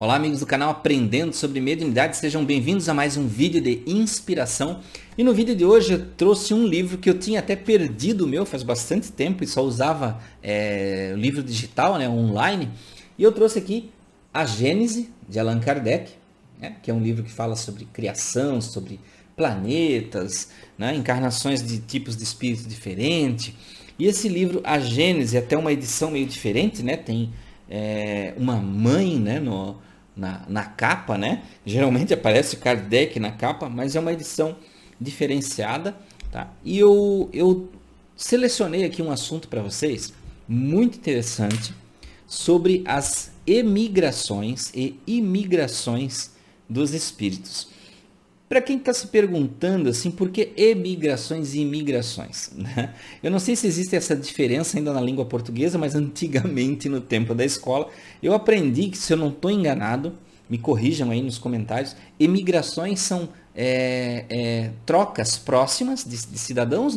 Olá amigos do canal Aprendendo sobre Mediunidade, sejam bem-vindos a mais um vídeo de inspiração. E no vídeo de hoje eu trouxe um livro que eu tinha até perdido o meu faz bastante tempo e só usava o livro digital, online. E eu trouxe aqui A Gênese, de Allan Kardec, que é um livro que fala sobre criação, sobre planetas, encarnações de tipos de espírito diferentes. E esse livro, A Gênese, é até uma edição meio diferente, tem uma mãe na capa, geralmente aparece Kardec na capa, mas é uma edição diferenciada, tá? E eu selecionei aqui um assunto para vocês muito interessante sobre as emigrações e imigrações dos espíritos. Para quem está se perguntando assim, por que emigrações e imigrações? Eu não sei se existe essa diferença ainda na língua portuguesa, mas antigamente, no tempo da escola, eu aprendi que, se eu não estou enganado, me corrijam aí nos comentários, emigrações são trocas próximas de cidadãos,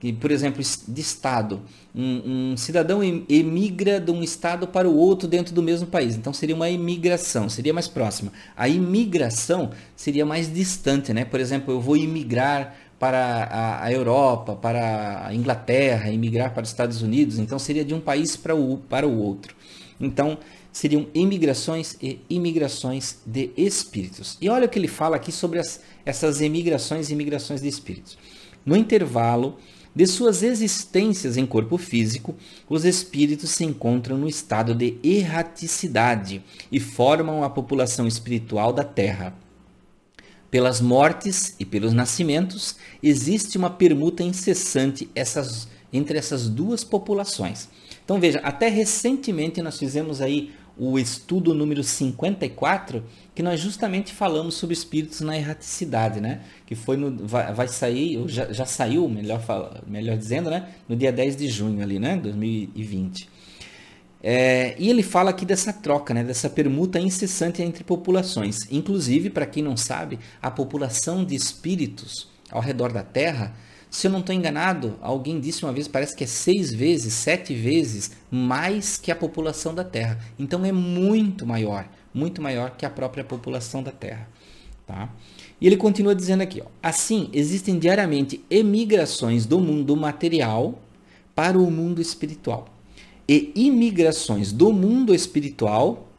que, por exemplo, de estado. Um cidadão emigra de um estado para o outro dentro do mesmo país. Então seria uma imigração, seria mais próxima. A imigração seria mais distante, Por exemplo, eu vou imigrar para a Europa, para a Inglaterra, imigrar para os Estados Unidos. Então seria de um país para o outro. Então seriam imigrações e imigrações de espíritos. E olha o que ele fala aqui sobre essas emigrações e imigrações de espíritos. No intervalo de suas existências em corpo físico, os espíritos se encontram no estado de erraticidade e formam a população espiritual da Terra. Pelas mortes e pelos nascimentos, existe uma permuta incessante entre essas duas populações. Então veja, até recentemente nós fizemos aí o estudo número 54, que nós justamente falamos sobre espíritos na erraticidade, que foi vai sair, já saiu, melhor dizendo, no dia 10 de junho ali, 2020. E ele fala aqui dessa troca, dessa permuta incessante entre populações. Inclusive, para quem não sabe, a população de espíritos ao redor da Terra, se eu não estou enganado, alguém disse uma vez, parece que é 6 vezes, 7 vezes mais que a população da Terra. Então é muito maior que a própria população da Terra. Tá? E ele continua dizendo aqui, assim, existem diariamente emigrações do mundo material para o mundo espiritual e imigrações do mundo espiritual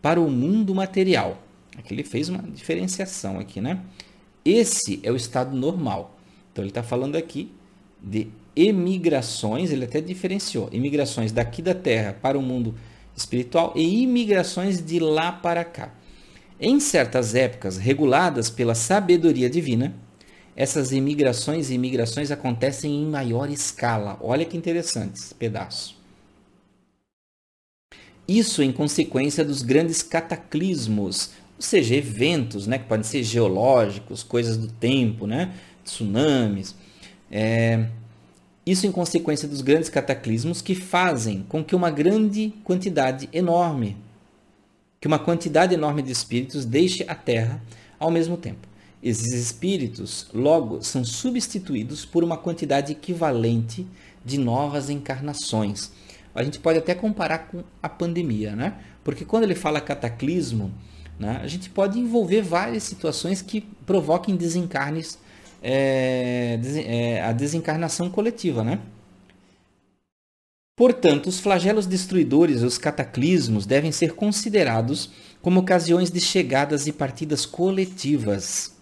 para o mundo material. Aqui ele fez uma diferenciação aqui, Esse é o estado normal. Então ele está falando aqui de emigrações, ele até diferenciou, imigrações daqui da Terra para o mundo espiritual e imigrações de lá para cá. Em certas épocas reguladas pela sabedoria divina, essas imigrações e imigrações acontecem em maior escala. Olha que interessante esse pedaço. Isso em consequência dos grandes cataclismos, ou seja, eventos, que podem ser geológicos, coisas do tempo, tsunamis. Isso em consequência dos grandes cataclismos que fazem com que uma quantidade enorme de espíritos deixe a Terra ao mesmo tempo. Esses espíritos, logo, são substituídos por uma quantidade equivalente de novas encarnações. A gente pode até comparar com a pandemia, Porque quando ele fala cataclismo, a gente pode envolver várias situações que provoquem desencarnes, a desencarnação coletiva, Portanto, os flagelos destruidores, os cataclismos, devem ser considerados como ocasiões de chegadas e partidas coletivas.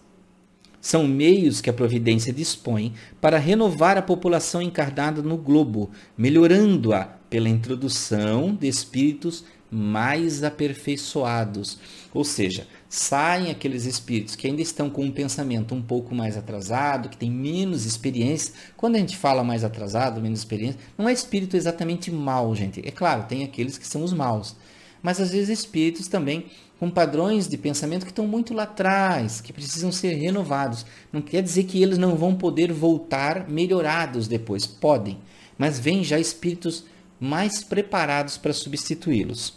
São meios que a providência dispõe para renovar a população encarnada no globo, melhorando-a pela introdução de espíritos mais aperfeiçoados. Ou seja, saem aqueles espíritos que ainda estão com um pensamento um pouco mais atrasado, que tem menos experiência. Quando a gente fala mais atrasado, menos experiência, não é espírito exatamente mau, gente. É claro, tem aqueles que são os maus. Mas às vezes espíritos também com padrões de pensamento que estão muito lá atrás, que precisam ser renovados. Não quer dizer que eles não vão poder voltar melhorados depois. Podem, mas vêm já espíritos mais preparados para substituí-los.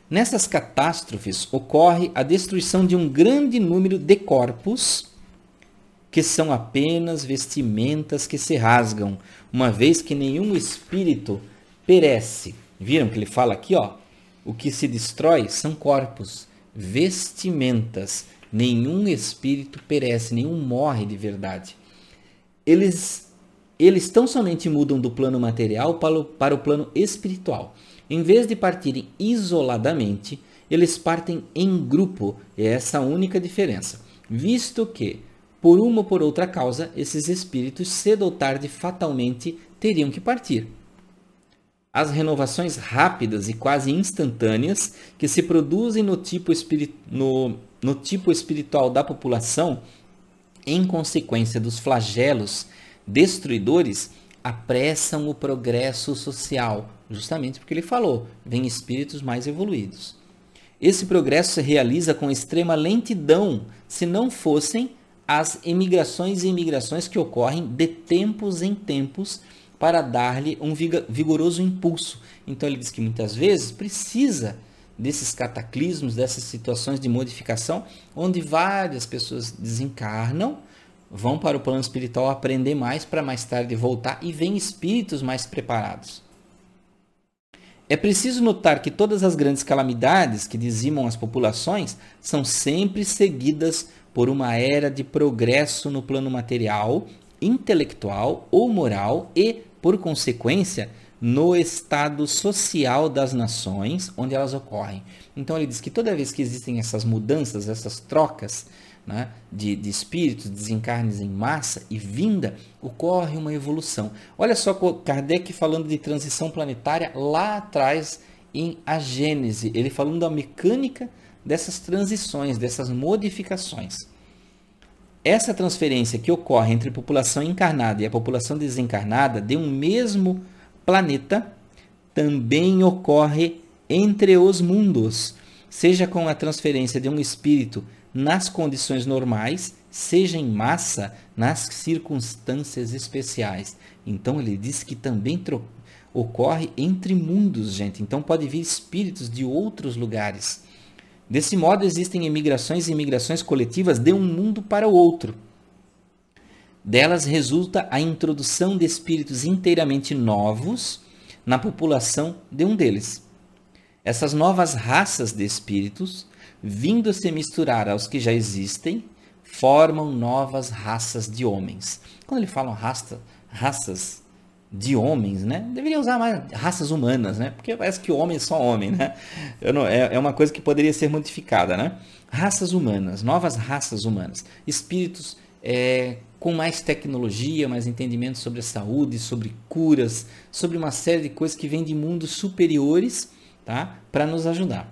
Nessas catástrofes ocorre a destruição de um grande número de corpos que são apenas vestimentas que se rasgam, uma vez que nenhum espírito perece. Viram que ele fala aqui, O que se destrói são corpos, vestimentas. Nenhum espírito perece, nenhum morre de verdade. Eles tão somente mudam do plano material para o plano espiritual. Em vez de partirem isoladamente, eles partem em grupo. É essa a única diferença. Visto que, por uma ou por outra causa, esses espíritos, cedo ou tarde, fatalmente teriam que partir. As renovações rápidas e quase instantâneas que se produzem no tipo espiritual da população, em consequência dos flagelos destruidores, apressam o progresso social, justamente porque ele falou, vem espíritos mais evoluídos. Esse progresso se realiza com extrema lentidão, se não fossem as emigrações e imigrações que ocorrem de tempos em tempos para dar-lhe um vigoroso impulso. Então ele diz que muitas vezes precisa desses cataclismos, dessas situações de modificação, onde várias pessoas desencarnam, vão para o plano espiritual aprender mais para mais tarde voltar e vêm espíritos mais preparados. É preciso notar que todas as grandes calamidades que dizimam as populações são sempre seguidas por uma era de progresso no plano material, intelectual ou moral e, por consequência, no estado social das nações onde elas ocorrem. Então ele diz que toda vez que existem essas mudanças, essas trocas, né, de espíritos, desencarnes em massa e vinda, ocorre uma evolução. Olha só Kardec falando de transição planetária lá atrás em A Gênese, ele falando da mecânica dessas transições, dessas modificações. Essa transferência que ocorre entre a população encarnada e a população desencarnada de um mesmo planeta também ocorre entre os mundos, seja com a transferência de um espírito nas condições normais, seja em massa, nas circunstâncias especiais. Então ele diz que também ocorre entre mundos, gente. Então pode vir espíritos de outros lugares. Desse modo existem emigrações e imigrações coletivas de um mundo para o outro. Delas resulta a introdução de espíritos inteiramente novos na população de um deles. Essas novas raças de espíritos, vindo se misturar aos que já existem, formam novas raças de homens. Quando ele fala raças de homens, né? Deveria usar mais raças humanas, né? Porque parece que homem é só homem, né? É uma coisa que poderia ser modificada, né? Raças humanas, novas raças humanas. Espíritos com mais tecnologia, mais entendimento sobre a saúde, sobre curas, sobre uma série de coisas que vêm de mundos superiores, tá? Para nos ajudar.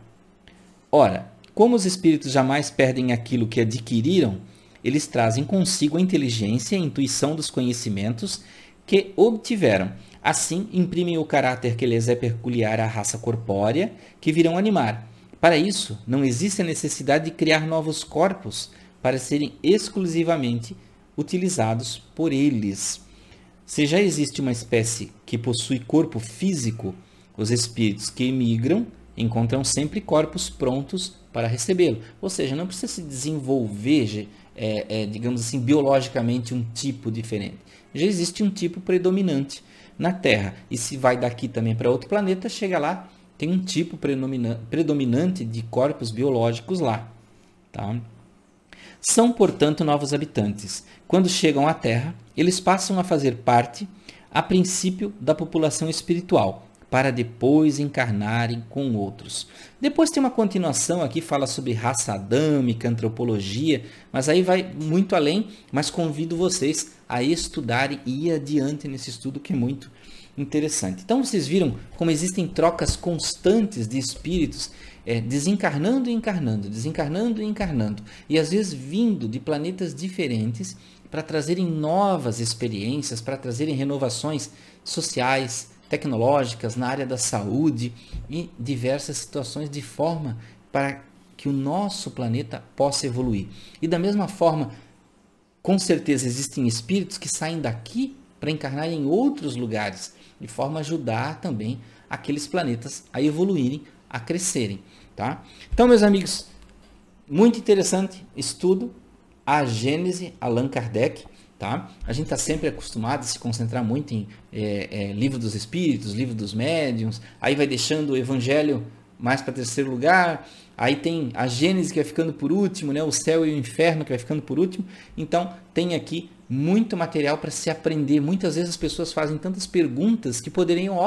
Ora, como os espíritos jamais perdem aquilo que adquiriram, eles trazem consigo a inteligência e a intuição dos conhecimentos que obtiveram. Assim, imprimem o caráter que lhes é peculiar à raça corpórea, que virão animar. Para isso, não existe a necessidade de criar novos corpos para serem exclusivamente utilizados por eles. Se já existe uma espécie que possui corpo físico, os espíritos que emigram encontram sempre corpos prontos para recebê-lo. Ou seja, não precisa se desenvolver, digamos assim, biologicamente um tipo diferente. Já existe um tipo predominante na Terra. E se vai daqui também para outro planeta, chega lá, tem um tipo predominante de corpos biológicos lá. Tá? São, portanto, novos habitantes. Quando chegam à Terra, eles passam a fazer parte, a princípio, da população espiritual, para depois encarnarem com outros. Depois tem uma continuação aqui, fala sobre raça adâmica, antropologia, mas aí vai muito além, mas convido vocês a estudarem e ir adiante nesse estudo que é muito interessante. Então vocês viram como existem trocas constantes de espíritos, desencarnando e encarnando, desencarnando e encarnando, e às vezes vindo de planetas diferentes para trazerem novas experiências, para trazerem renovações sociais, tecnológicas, na área da saúde e diversas situações de forma para que o nosso planeta possa evoluir. E da mesma forma, com certeza existem espíritos que saem daqui para encarnar em outros lugares, de forma a ajudar também aqueles planetas a evoluírem, a crescerem. Tá? Então, meus amigos, muito interessante estudo, A Gênese, Allan Kardec. Tá? A gente está sempre acostumado a se concentrar muito em Livro dos Espíritos, Livro dos Médiuns, aí vai deixando o Evangelho mais para terceiro lugar. Aí tem a Gênesis que vai ficando por último, né? O céu e o inferno que vai ficando por último. Então tem aqui muito material para se aprender. Muitas vezes as pessoas fazem tantas perguntas que poderiam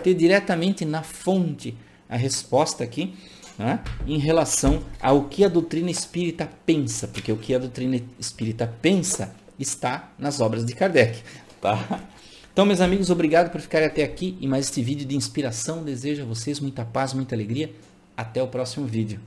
ter diretamente na fonte a resposta aqui, né? Em relação ao que a doutrina espírita pensa, porque o que a doutrina espírita pensa está nas obras de Kardec, tá? Então, meus amigos, obrigado por ficarem até aqui em mais este vídeo de inspiração. Desejo a vocês muita paz, muita alegria. Até o próximo vídeo.